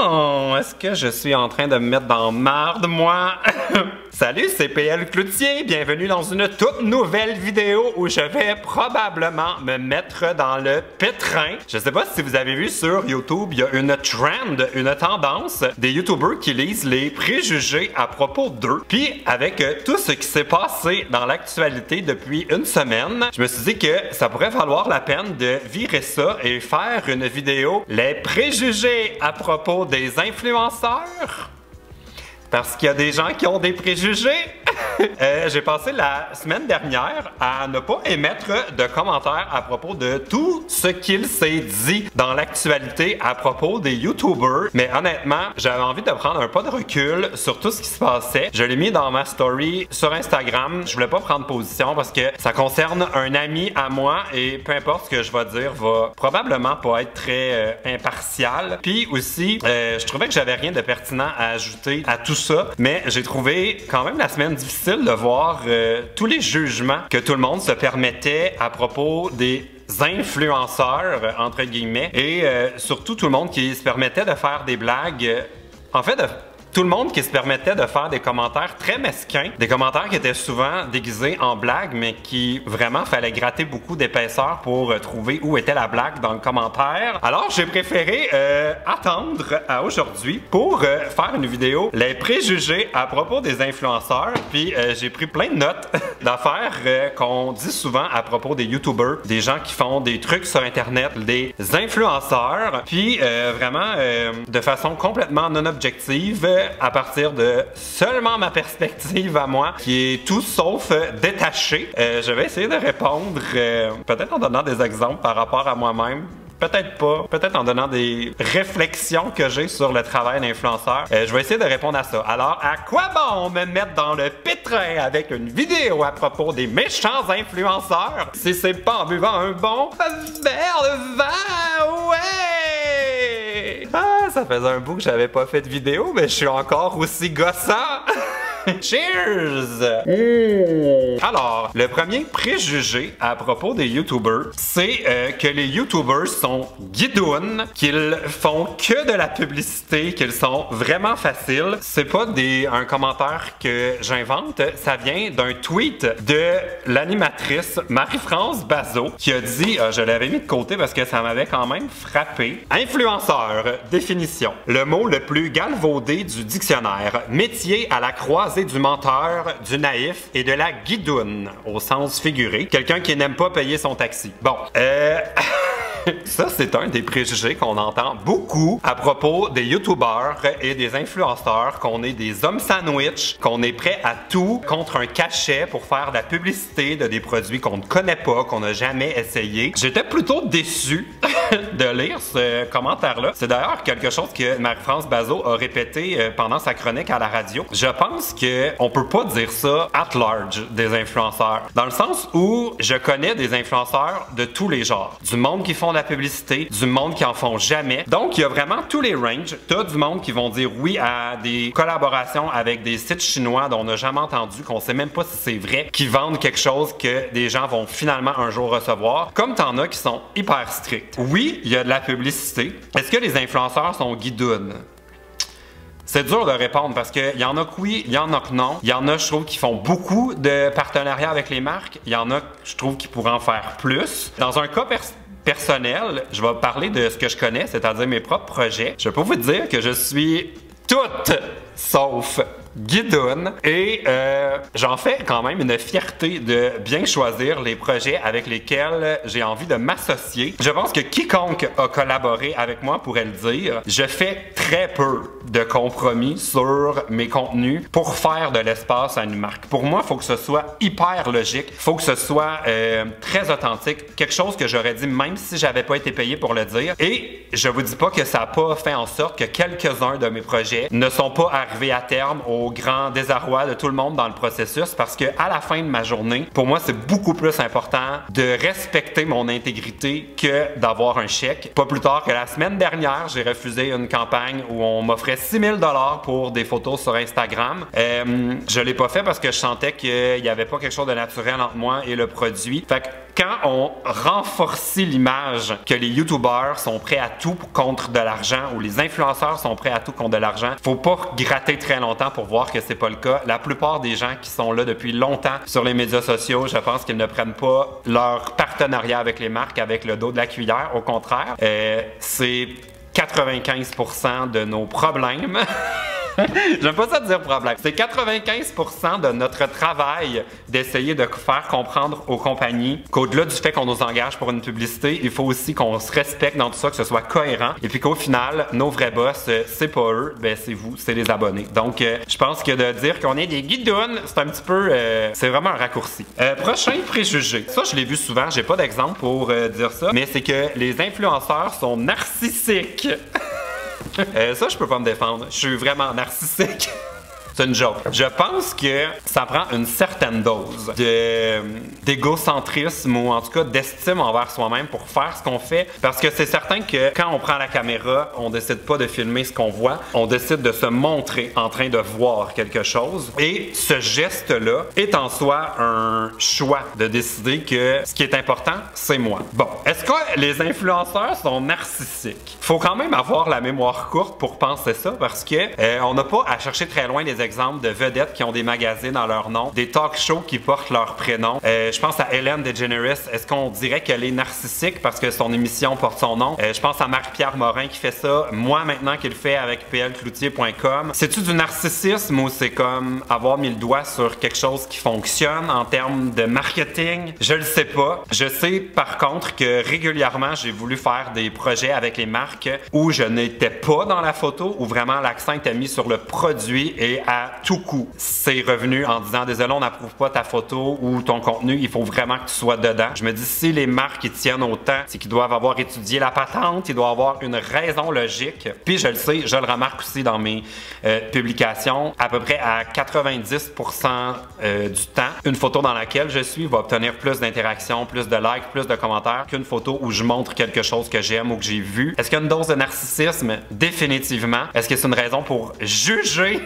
Bon, est-ce que je suis en train de me mettre dans marde, moi? Salut, c'est PL Cloutier, bienvenue dans une toute nouvelle vidéo où je vais probablement me mettre dans le pétrin. Je sais pas si vous avez vu sur YouTube, il y a une trend, une tendance des YouTubers qui lisent les préjugés à propos d'eux. Puis avec tout ce qui s'est passé dans l'actualité depuis une semaine, je me suis dit que ça pourrait valoir la peine de virer ça et faire une vidéo les préjugés à propos des influenceurs. Parce qu'il y a des gens qui ont des préjugés. J'ai passé la semaine dernière à ne pas émettre de commentaires à propos de tout ce qu'il s'est dit dans l'actualité à propos des YouTubers. Mais honnêtement, j'avais envie de prendre un pas de recul sur tout ce qui se passait. Je l'ai mis dans ma story sur Instagram. Je voulais pas prendre position parce que ça concerne un ami à moi et peu importe ce que je vais dire va probablement pas être très impartial. Puis aussi, je trouvais que j'avais rien de pertinent à ajouter à tout ça, mais j'ai trouvé quand même la semaine difficile de voir tous les jugements que tout le monde se permettait à propos des influenceurs, entre guillemets, et surtout tout le monde qui se permettait de faire des blagues, tout le monde qui se permettait de faire des commentaires très mesquins, des commentaires qui étaient souvent déguisés en blague, mais qui vraiment fallait gratter beaucoup d'épaisseur pour trouver où était la blague dans le commentaire. Alors j'ai préféré attendre à aujourd'hui pour faire une vidéo les préjugés à propos des influenceurs. Puis j'ai pris plein de notes d'affaires qu'on dit souvent à propos des YouTubers, des gens qui font des trucs sur Internet, des influenceurs. Puis vraiment de façon complètement non objective, à partir de seulement ma perspective à moi, qui est tout sauf détachée. Je vais essayer de répondre, peut-être en donnant des exemples par rapport à moi-même. Peut-être pas. Peut-être en donnant des réflexions que j'ai sur le travail d'influenceur. Je vais essayer de répondre à ça. Alors, à quoi bon me mettre dans le pétrin avec une vidéo à propos des méchants influenceurs si c'est pas en buvant un bon verre de vin? Ouais! Ah, ça faisait un bout que j'avais pas fait de vidéo, mais je suis encore aussi gossant. Cheers! Alors, le premier préjugé à propos des YouTubers, c'est que les YouTubers sont guidounes, qu'ils font que de la publicité, qu'ils sont vraiment faciles. C'est pas un commentaire que j'invente, ça vient d'un tweet de l'animatrice Marie-France Bazot qui a dit, je l'avais mis de côté parce que ça m'avait quand même frappé. Influenceur, définition. Le mot le plus galvaudé du dictionnaire. Métier à la croisée du menteur, du naïf et de la guidoune, au sens figuré. Quelqu'un qui n'aime pas payer son taxi. Bon, ça, c'est un des préjugés qu'on entend beaucoup à propos des YouTubers et des influenceurs, qu'on est des hommes sandwich, qu'on est prêt à tout contre un cachet pour faire de la publicité de des produits qu'on ne connaît pas, qu'on n'a jamais essayé. J'étais plutôt déçu de lire ce commentaire-là. C'est d'ailleurs quelque chose que Marie-France Bazot a répété pendant sa chronique à la radio. Je pense qu'on peut pas dire ça at large des influenceurs. Dans le sens où je connais des influenceurs de tous les genres. Du monde qui font de la publicité, du monde qui en font jamais. Donc, il y a vraiment tous les ranges. T'as du monde qui vont dire oui à des collaborations avec des sites chinois dont on n'a jamais entendu, qu'on sait même pas si c'est vrai, qui vendent quelque chose que des gens vont finalement un jour recevoir. Comme t'en as qui sont hyper stricts. Oui, il y a de la publicité. Est-ce que les influenceurs sont guidounes? C'est dur de répondre parce qu'il y en a que oui, il y en a que non. Il y en a, je trouve, qui font beaucoup de partenariats avec les marques. Il y en a, je trouve, qui pourraient en faire plus. Dans un cas personnel, je vais parler de ce que je connais, c'est-à-dire mes propres projets. Je peux vous dire que je suis toute sauf guidoune et j'en fais quand même une fierté de bien choisir les projets avec lesquels j'ai envie de m'associer. Je pense que quiconque a collaboré avec moi pourrait le dire. Je fais très peu de compromis sur mes contenus pour faire de l'espace à une marque. Pour moi, il faut que ce soit hyper logique, il faut que ce soit très authentique, quelque chose que j'aurais dit même si j'avais pas été payé pour le dire. Et je vous dis pas que ça a pas fait en sorte que quelques-uns de mes projets ne sont pas arrivés à terme au grand désarroi de tout le monde dans le processus parce que à la fin de ma journée, pour moi, c'est beaucoup plus important de respecter mon intégrité que d'avoir un chèque. Pas plus tard que la semaine dernière, j'ai refusé une campagne où on m'offrait 6 000 $ pour des photos sur Instagram. Je l'ai pas fait parce que je sentais qu'il y avait pas quelque chose de naturel entre moi et le produit. Fait que quand on renforce l'image que les YouTubers sont prêts à tout contre de l'argent ou les influenceurs sont prêts à tout contre de l'argent, faut pas gratter très longtemps pour voir que c'est pas le cas. La plupart des gens qui sont là depuis longtemps sur les médias sociaux, je pense qu'ils ne prennent pas leur partenariat avec les marques avec le dos de la cuillère. Au contraire, c'est 95% de nos problèmes. J'aime pas ça dire problème. C'est 95% de notre travail d'essayer de faire comprendre aux compagnies qu'au-delà du fait qu'on nous engage pour une publicité, il faut aussi qu'on se respecte dans tout ça, que ce soit cohérent. Et puis qu'au final, nos vrais boss, c'est pas eux, ben c'est vous, c'est les abonnés. Donc, je pense que de dire qu'on est des guidounes, c'est un petit peu... c'est vraiment un raccourci. Prochain préjugé. Ça, je l'ai vu souvent. J'ai pas d'exemple pour dire ça. Mais c'est que les influenceurs sont narcissiques. Ça, je peux pas me défendre. Je suis vraiment narcissique. C'est une joke. Je pense que ça prend une certaine dose d'égocentrisme ou en tout cas d'estime envers soi-même pour faire ce qu'on fait. Parce que c'est certain que quand on prend la caméra, on décide pas de filmer ce qu'on voit. On décide de se montrer en train de voir quelque chose. Et ce geste-là est en soi un choix de décider que ce qui est important, c'est moi. Bon, est-ce que les influenceurs sont narcissiques? Faut quand même avoir la mémoire courte pour penser ça parce que on n'a pas à chercher très loin des exemples de vedettes qui ont des magazines dans leur nom, des talk shows qui portent leur prénom. Je pense à Ellen DeGeneres. Est-ce qu'on dirait qu'elle est narcissique parce que son émission porte son nom? Je pense à Marie-Pierre Morin qui fait ça. Moi, maintenant, qu'il le fait avec plcloutier.com. C'est-tu du narcissisme ou c'est comme avoir mis le doigt sur quelque chose qui fonctionne en termes de marketing? Je le sais pas. Je sais, par contre, que régulièrement, j'ai voulu faire des projets avec les marques où je n'étais pas dans la photo, où vraiment l'accent était mis sur le produit et à tout coup, c'est revenu en disant désolé, on n'approuve pas ta photo ou ton contenu, il faut vraiment que tu sois dedans. Je me dis si les marques y tiennent autant, c'est qu'ils doivent avoir étudié la patente, ils doivent avoir une raison logique. Puis je le sais, je le remarque aussi dans mes publications, à peu près à 90% du temps, une photo dans laquelle je suis va obtenir plus d'interactions, plus de likes, plus de commentaires qu'une photo où je montre quelque chose que j'aime ou que j'ai vu. Est-ce qu'il y a une dose de narcissisme? Définitivement. Est-ce que c'est une raison pour juger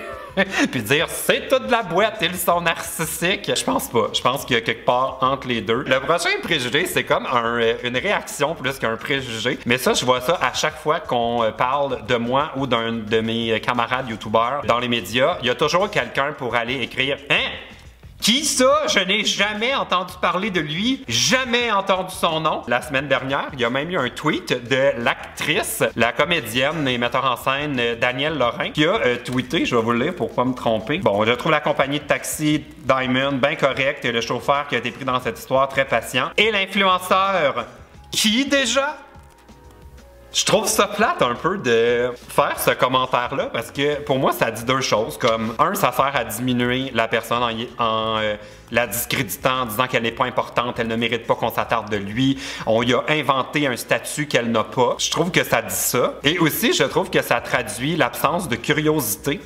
puis dire c'est toute de la boîte, ils sont narcissiques? Je pense pas. Je pense qu'il y a quelque part entre les deux. Le prochain préjugé, c'est comme une réaction plus qu'un préjugé. Mais ça, je vois ça à chaque fois qu'on parle de moi ou d'un de mes camarades youtubeurs dans les médias. Il y a toujours quelqu'un pour aller écrire « Hein? Qui ça? Je n'ai jamais entendu parler de lui, jamais entendu son nom. » La semaine dernière, il y a même eu un tweet de l'actrice, la comédienne et metteur en scène Danielle Lorrain, qui a tweeté, je vais vous le lire pour pas me tromper. Bon, je trouve la compagnie de taxi Diamond bien correcte et le chauffeur qui a été pris dans cette histoire très patient. Et l'influenceur, qui déjà? Je trouve ça plate un peu de faire ce commentaire-là parce que pour moi, ça dit deux choses. Comme, un, ça sert à diminuer la personne en la discréditant, en disant qu'elle n'est pas importante, elle ne mérite pas qu'on s'attarde de lui. On lui a inventé un statut qu'elle n'a pas. Je trouve que ça dit ça. Et aussi, je trouve que ça traduit l'absence de curiosité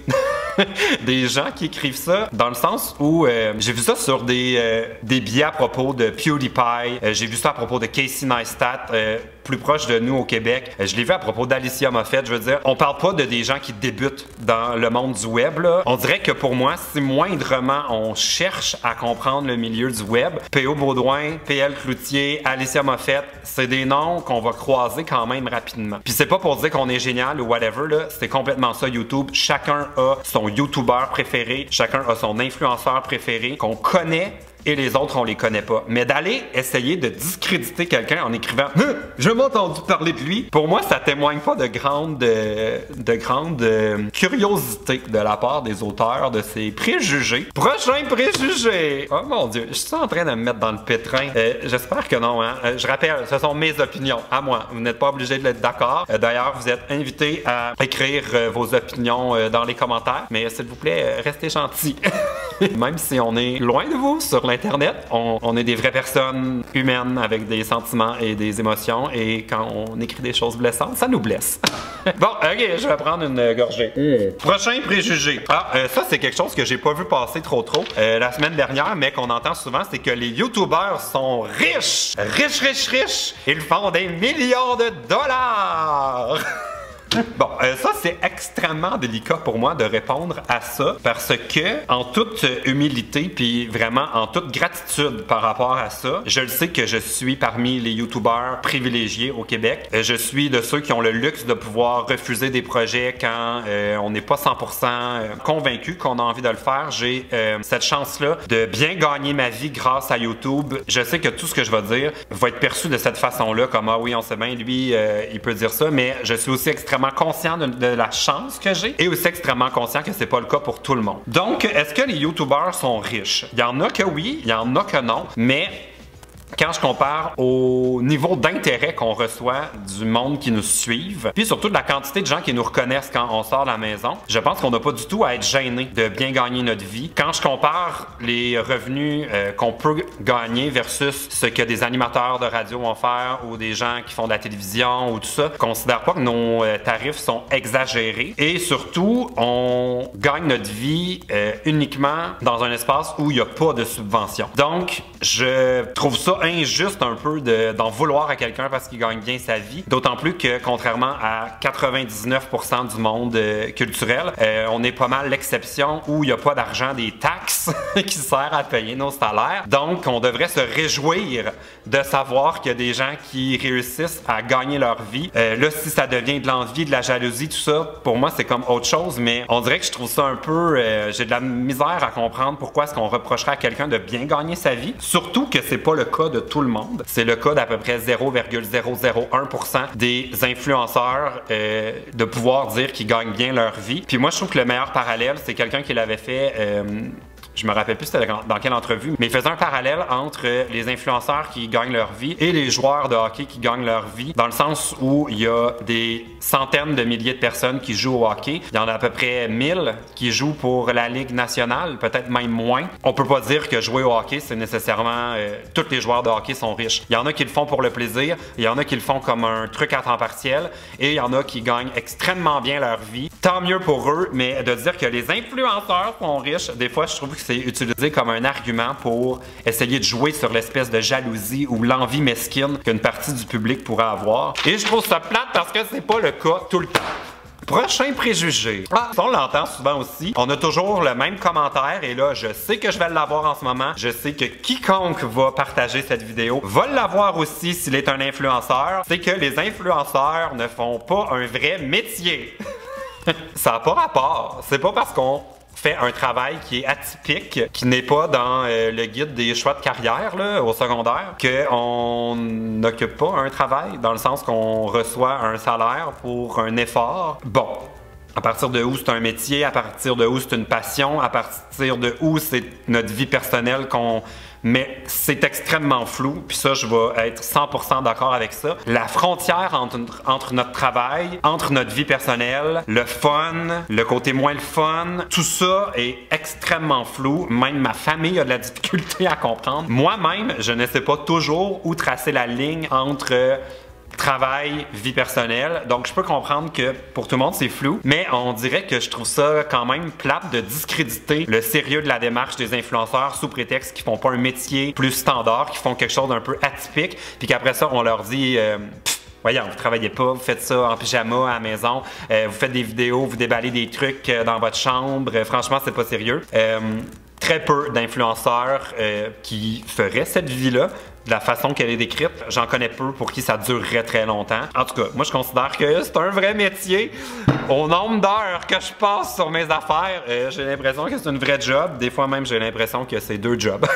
des gens qui écrivent ça, dans le sens où j'ai vu ça sur des billets à propos de PewDiePie, j'ai vu ça à propos de Casey Neistat, plus proche de nous au Québec. Je l'ai vu à propos d'Alicia Moffett. Je veux dire, on parle pas de des gens qui débutent dans le monde du web, là. On dirait que pour moi, si moindrement on cherche à comprendre le milieu du web, P.O. Baudouin, P.L. Cloutier, Alicia Moffett, c'est des noms qu'on va croiser quand même rapidement. Puis c'est pas pour dire qu'on est génial ou whatever, là. C'est complètement ça, YouTube. Chacun a son YouTuber préféré, chacun a son influenceur préféré qu'on connaît. Et les autres, on les connaît pas. Mais d'aller essayer de discréditer quelqu'un en écrivant « Je m'ai entendu parler de lui », pour moi, ça témoigne pas de grande curiosité de la part des auteurs de ces préjugés. Prochain préjugé! Oh mon Dieu, je suis en train de me mettre dans le pétrin. J'espère que non, hein. Je rappelle, ce sont mes opinions, à moi. Vous n'êtes pas obligé de l'être d'accord. D'ailleurs, vous êtes invités à écrire vos opinions dans les commentaires. Mais s'il vous plaît, restez gentils. Même si on est loin de vous sur Internet, on est des vraies personnes humaines avec des sentiments et des émotions et quand on écrit des choses blessantes, ça nous blesse. Bon, ok, je vais prendre une gorgée. Prochain préjugé. Ça c'est quelque chose que j'ai pas vu passer trop la semaine dernière, mais qu'on entend souvent, c'est que les YouTubers sont riches. Riches. Ils font des millions de dollars. Bon, ça c'est extrêmement délicat pour moi de répondre à ça parce que, en toute humilité puis vraiment en toute gratitude par rapport à ça, je le sais que je suis parmi les youtubeurs privilégiés au Québec. Je suis de ceux qui ont le luxe de pouvoir refuser des projets quand on n'est pas 100% convaincu qu'on a envie de le faire. J'ai cette chance-là de bien gagner ma vie grâce à YouTube. Je sais que tout ce que je vais dire va être perçu de cette façon-là, comme ah oui, on sait bien, lui, il peut dire ça, mais je suis aussi extrêmement conscient de la chance que j'ai et aussi extrêmement conscient que c'est pas le cas pour tout le monde. Donc, est-ce que les youtubeurs sont riches? Il y en a que oui, il y en a que non, mais quand je compare au niveau d'intérêt qu'on reçoit du monde qui nous suivent, puis surtout de la quantité de gens qui nous reconnaissent quand on sort de la maison, je pense qu'on n'a pas du tout à être gêné de bien gagner notre vie. Quand je compare les revenus qu'on peut gagner versus ce que des animateurs de radio vont faire ou des gens qui font de la télévision ou tout ça, je considère pas que nos tarifs sont exagérés et surtout, on gagne notre vie uniquement dans un espace où il n'y a pas de subvention. Donc, je trouve ça injuste un peu d'en vouloir à quelqu'un parce qu'il gagne bien sa vie. D'autant plus que, contrairement à 99% du monde culturel, on est pas mal l'exception où il n'y a pas d'argent des taxes qui sert à payer nos salaires. Donc, on devrait se réjouir de savoir qu'il y a des gens qui réussissent à gagner leur vie. Là, si ça devient de l'envie, de la jalousie, tout ça, pour moi, c'est comme autre chose, mais on dirait que je trouve ça un peu... j'ai de la misère à comprendre pourquoi est-ce qu'on reprocherait à quelqu'un de bien gagner sa vie. Surtout que c'est pas le cas de tout le monde. C'est le cas d'à peu près 0,001% des influenceurs de pouvoir dire qu'ils gagnent bien leur vie. Puis moi, je trouve que le meilleur parallèle, c'est quelqu'un qui l'avait fait... je me rappelle plus c'était dans quelle entrevue, mais il faisait un parallèle entre les influenceurs qui gagnent leur vie et les joueurs de hockey qui gagnent leur vie, dans le sens où il y a des centaines de milliers de personnes qui jouent au hockey. Il y en a à peu près 1000 qui jouent pour la Ligue nationale, peut-être même moins. On peut pas dire que jouer au hockey, c'est nécessairement... tous les joueurs de hockey sont riches. Il y en a qui le font pour le plaisir, il y en a qui le font comme un truc à temps partiel, et il y en a qui gagnent extrêmement bien leur vie. Tant mieux pour eux, mais de dire que les influenceurs sont riches, des fois, je trouve que c'est utilisé comme un argument pour essayer de jouer sur l'espèce de jalousie ou l'envie mesquine qu'une partie du public pourrait avoir. Et je trouve ça plate parce que c'est pas le cas tout le temps. Prochain préjugé. Ah, on l'entend souvent aussi. On a toujours le même commentaire et là, je sais que je vais l'avoir en ce moment. Je sais que quiconque va partager cette vidéo va l'avoir aussi s'il est un influenceur. C'est que les influenceurs ne font pas un vrai métier. Ça n'a pas rapport. C'est pas parce qu'on fait un travail qui est atypique, qui n'est pas dans le guide des choix de carrière là, au secondaire, qu'on n'occupe pas un travail, dans le sens qu'on reçoit un salaire pour un effort. Bon. À partir de où c'est un métier, à partir de où c'est une passion, à partir de où c'est notre vie personnelle qu'on... Mais c'est extrêmement flou, puis ça, je vais être 100% d'accord avec ça. La frontière entre notre travail, entre notre vie personnelle, le fun, le côté moins le fun, tout ça est extrêmement flou. Même ma famille a de la difficulté à comprendre. Moi-même, je ne sais pas toujours où tracer la ligne entre... travail, vie personnelle. Donc, je peux comprendre que pour tout le monde, c'est flou, mais on dirait que je trouve ça quand même plate de discréditer le sérieux de la démarche des influenceurs sous prétexte qu'ils font pas un métier plus standard, qu'ils font quelque chose d'un peu atypique, puis qu'après ça, on leur dit... voyons, vous travaillez pas, vous faites ça en pyjama à la maison, vous faites des vidéos, vous déballez des trucs dans votre chambre. Franchement, c'est pas sérieux. Très peu d'influenceurs qui feraient cette vie-là. De la façon qu'elle est décrite, j'en connais peu pour qui ça durerait très longtemps. En tout cas, moi je considère que c'est un vrai métier. Au nombre d'heures que je passe sur mes affaires, j'ai l'impression que c'est une vraie job. Des fois même, j'ai l'impression que c'est 2 jobs.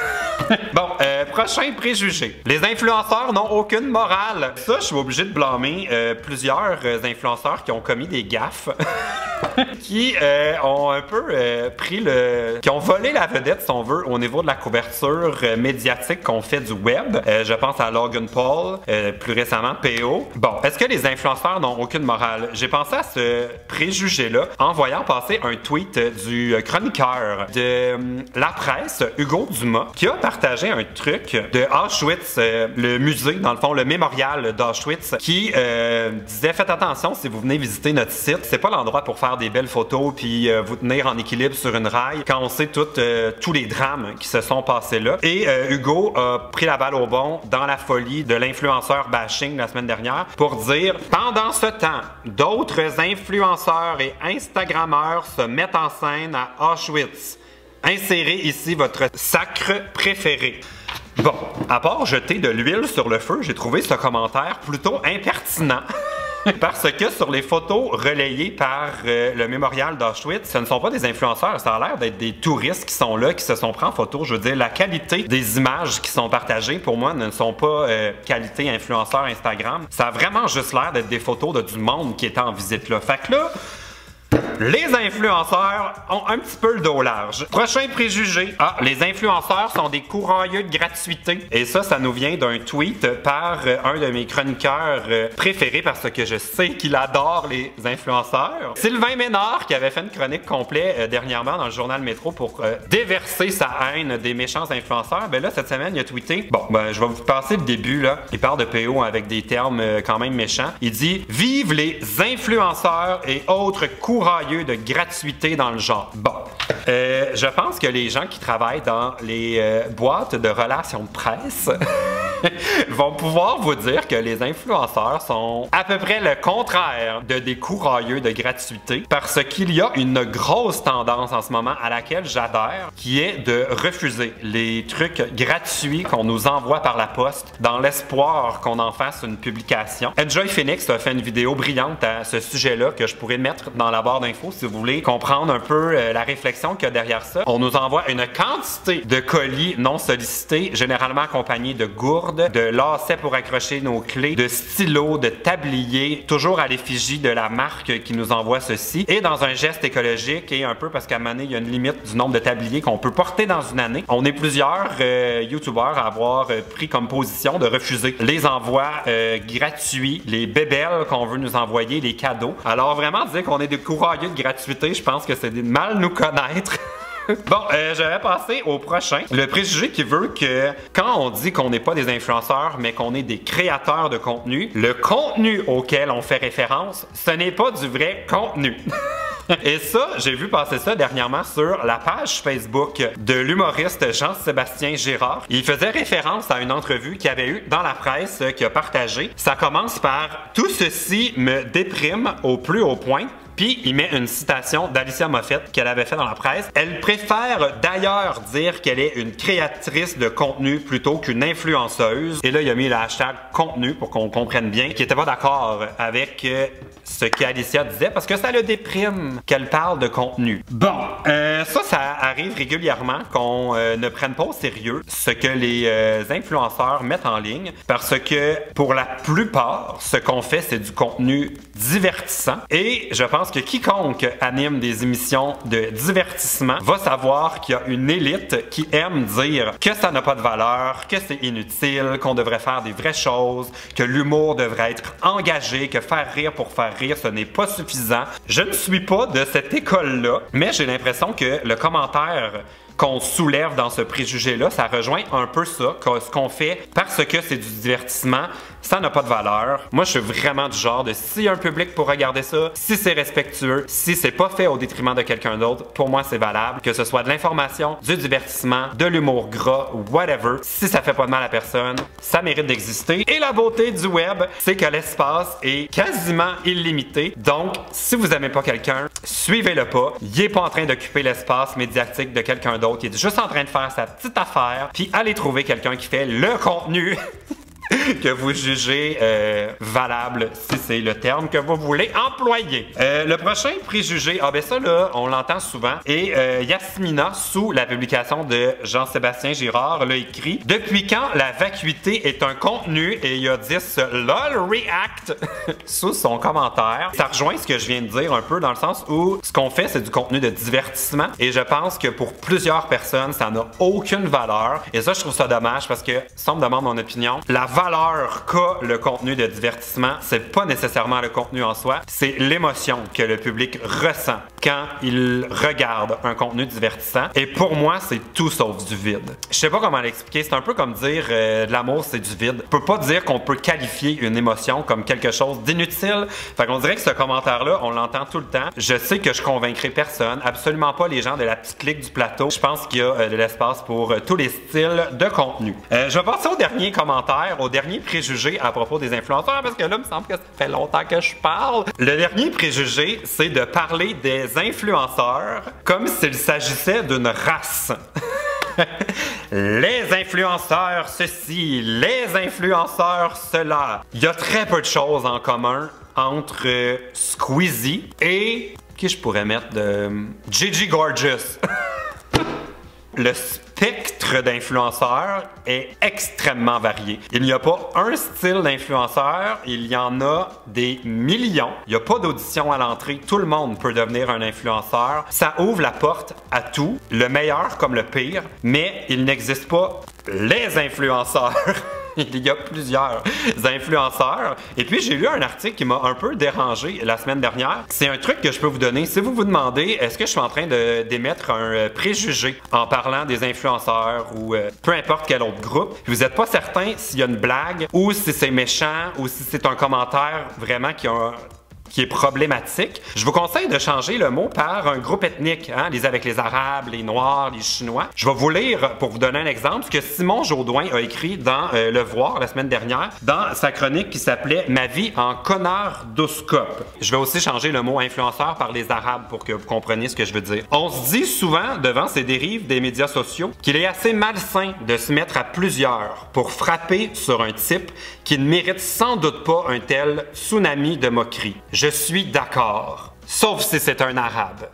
Bon, prochain préjugé. Les influenceurs n'ont aucune morale. Ça, je suis obligé de blâmer plusieurs influenceurs qui ont commis des gaffes. qui ont un peu qui ont volé la vedette, si on veut, au niveau de la couverture médiatique qu'on fait du web. Je pense à Logan Paul, plus récemment PO. Bon, est-ce que les influenceurs n'ont aucune morale? J'ai pensé à ce préjugé-là en voyant passer un tweet du chroniqueur de La Presse, Hugo Dumas, qui a partagé un truc de Auschwitz, le musée, dans le fond, le mémorial d'Auschwitz, qui disait « Faites attention si vous venez visiter notre site, c'est pas l'endroit pour faire faire des belles photos puis vous tenir en équilibre sur une rail quand on sait tous les drames qui se sont passés là. Et Hugo a pris la balle au bon dans la folie de l'influenceur bashing la semaine dernière pour dire « Pendant ce temps, d'autres influenceurs et Instagrammeurs se mettent en scène à Auschwitz. Insérez ici votre sacre préféré. » Bon, à part jeter de l'huile sur le feu, j'ai trouvé ce commentaire plutôt impertinent. Parce que sur les photos relayées par le mémorial d'Auschwitz, ce ne sont pas des influenceurs, ça a l'air d'être des touristes qui sont là, qui se sont pris en photo. Je veux dire, la qualité des images qui sont partagées, pour moi, ne sont pas qualité influenceur Instagram. Ça a vraiment juste l'air d'être des photos de du monde qui était en visite là. Fait que là, les influenceurs ont un petit peu le dos large. Prochain préjugé. Ah, les influenceurs sont des courageux de gratuité. Et ça nous vient d'un tweet par un de mes chroniqueurs préférés parce que je sais qu'il adore les influenceurs. Sylvain Ménard, qui avait fait une chronique complète dernièrement dans le journal Métro pour déverser sa haine des méchants influenceurs. Ben là, cette semaine, il a tweeté. Bon, ben, je vais vous passer le début, là. Il parle de PO avec des termes quand même méchants. Il dit « Vive les influenceurs et autres courageux de gratuité dans le genre. » Bon. Je pense que les gens qui travaillent dans les boîtes de relations de presse vont pouvoir vous dire que les influenceurs sont à peu près le contraire de des courageux de gratuité parce qu'il y a une grosse tendance en ce moment à laquelle j'adhère qui est de refuser les trucs gratuits qu'on nous envoie par la poste dans l'espoir qu'on en fasse une publication. Enjoy Phoenix a fait une vidéo brillante à ce sujet-là que je pourrais mettre dans la barre d'infos si vous voulez comprendre un peu la réflexion qu'il y a derrière ça. On nous envoie une quantité de colis non sollicités, généralement accompagnés de gourdes, de lacets pour accrocher nos clés, de stylos, de tabliers, toujours à l'effigie de la marque qui nous envoie ceci. Et dans un geste écologique et un peu parce qu'à un moment donné, il y a une limite du nombre de tabliers qu'on peut porter dans une année. On est plusieurs YouTubeurs à avoir pris comme position de refuser les envois gratuits, les bébelles qu'on veut nous envoyer, les cadeaux. Alors vraiment dire qu'on est des courageux de gratuité, je pense que c'est mal nous connaître. Bon, je vais passer au prochain. Le préjugé qui veut que quand on dit qu'on n'est pas des influenceurs, mais qu'on est des créateurs de contenu, le contenu auquel on fait référence, ce n'est pas du vrai contenu. Et ça, j'ai vu passer ça dernièrement sur la page Facebook de l'humoriste Jean-Sébastien Girard. Il faisait référence à une entrevue qu'il avait eue dans la presse qu'il a partagée. Ça commence par « Tout ceci me déprime au plus haut point ». Puis, il met une citation d'Alicia Moffett qu'elle avait fait dans la presse. Elle préfère d'ailleurs dire qu'elle est une créatrice de contenu plutôt qu'une influenceuse. Et là, il a mis le hashtag contenu pour qu'on comprenne bien qu'il n'était pas d'accord avec ce qu'Alicia disait parce que ça le déprime qu'elle parle de contenu. Bon, ça arrive régulièrement qu'on ne prenne pas au sérieux ce que les influenceurs mettent en ligne parce que pour la plupart, ce qu'on fait, c'est du contenu divertissant. Et je pense que quiconque anime des émissions de divertissement va savoir qu'il y a une élite qui aime dire que ça n'a pas de valeur, que c'est inutile, qu'on devrait faire des vraies choses, que l'humour devrait être engagé, que faire rire pour faire rire, ce n'est pas suffisant. Je ne suis pas de cette école-là, mais j'ai l'impression que le commentaire qu'on soulève dans ce préjugé-là, ça rejoint un peu ça, ce qu'on fait parce que c'est du divertissement, ça n'a pas de valeur. Moi, je suis vraiment du genre de s'il y a un public pour regarder ça, si c'est respectueux, si c'est pas fait au détriment de quelqu'un d'autre, pour moi, c'est valable. Que ce soit de l'information, du divertissement, de l'humour gras, whatever. Si ça fait pas de mal à personne, ça mérite d'exister. Et la beauté du web, c'est que l'espace est quasiment illimité. Donc, si vous aimez pas quelqu'un, suivez-le pas. Il est pas en train d'occuper l'espace médiatique de quelqu'un d'autre. Il est juste en train de faire sa petite affaire, puis allez trouver quelqu'un qui fait le contenu que vous jugez valable, si c'est le terme que vous voulez employer. Le prochain préjugé, ah ben ça là, on l'entend souvent, et Yasmina, sous la publication de Jean-Sébastien Girard, l'a écrit « Depuis quand la vacuité est un contenu ?» et il a 10 LOL react sous son commentaire. Ça rejoint ce que je viens de dire un peu dans le sens où ce qu'on fait, c'est du contenu de divertissement et je pense que pour plusieurs personnes, ça n'a aucune valeur. Et ça, je trouve ça dommage parce que, si on me demande mon opinion, la valeur qu'a le contenu de divertissement, c'est pas nécessairement le contenu en soi, c'est l'émotion que le public ressent quand ils regardent un contenu divertissant. Et pour moi, c'est tout sauf du vide. Je sais pas comment l'expliquer. C'est un peu comme dire de l'amour, c'est du vide. On peut pas dire qu'on peut qualifier une émotion comme quelque chose d'inutile. Fait qu'on dirait que ce commentaire-là, on l'entend tout le temps. Je sais que je convaincrai personne, absolument pas les gens de la petite clique du plateau. Je pense qu'il y a de l'espace pour tous les styles de contenu. Je vais passer au dernier commentaire, au dernier préjugé à propos des influenceurs, parce que là, il me semble que ça fait longtemps que je parle. Le dernier préjugé, c'est de parler des influenceurs comme s'il s'agissait d'une race. Les influenceurs ceci, les influenceurs cela. Il y a très peu de choses en commun entre Squeezie et... qui je pourrais mettre de... Gigi Gorgeous. Le spectre d'influenceurs est extrêmement varié. Il n'y a pas un style d'influenceur, il y en a des millions. Il n'y a pas d'audition à l'entrée, tout le monde peut devenir un influenceur. Ça ouvre la porte à tout, le meilleur comme le pire, mais il n'existe pas les influenceurs. Il y a plusieurs influenceurs. Et puis, j'ai lu un article qui m'a un peu dérangé la semaine dernière. C'est un truc que je peux vous donner. Si vous vous demandez, est-ce que je suis en train d'émettre un préjugé en parlant des influenceurs ou peu importe quel autre groupe, vous n'êtes pas certain s'il y a une blague ou si c'est méchant ou si c'est un commentaire vraiment qui est problématique, je vous conseille de changer le mot par un groupe ethnique, hein, avec les Arabes, les Noirs, les Chinois. Je vais vous lire, pour vous donner un exemple, ce que Simon Jaudoin a écrit dans Le Voir la semaine dernière, dans sa chronique qui s'appelait « Ma vie en connardoscope ». Je vais aussi changer le mot « influenceur » par les Arabes pour que vous compreniez ce que je veux dire. On se dit souvent, devant ces dérives des médias sociaux, qu'il est assez malsain de se mettre à plusieurs pour frapper sur un type qui ne mérite sans doute pas un tel tsunami de moquerie. Je suis d'accord, sauf si c'est un arabe.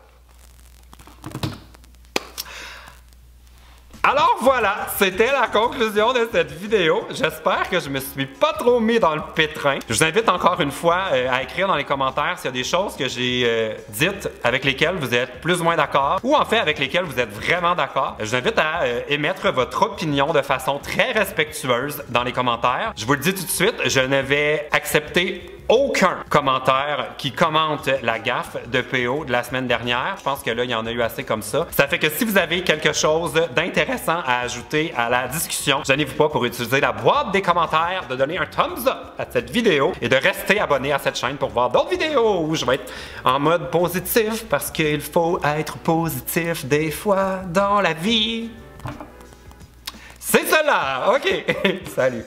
Alors voilà, c'était la conclusion de cette vidéo. J'espère que je me suis pas trop mis dans le pétrin. Je vous invite encore une fois à écrire dans les commentaires s'il y a des choses que j'ai dites avec lesquelles vous êtes plus ou moins d'accord ou en fait avec lesquelles vous êtes vraiment d'accord. Je vous invite à émettre votre opinion de façon très respectueuse dans les commentaires. Je vous le dis tout de suite, je ne vais accepter aucun commentaire qui commente la gaffe de PO de la semaine dernière. Je pense que là, il y en a eu assez comme ça. Ça fait que si vous avez quelque chose d'intéressant à ajouter à la discussion, gênez-vous pas pour utiliser la boîte des commentaires, de donner un thumbs up à cette vidéo et de rester abonné à cette chaîne pour voir d'autres vidéos où je vais être en mode positif parce qu'il faut être positif des fois dans la vie. C'est cela! OK! Salut!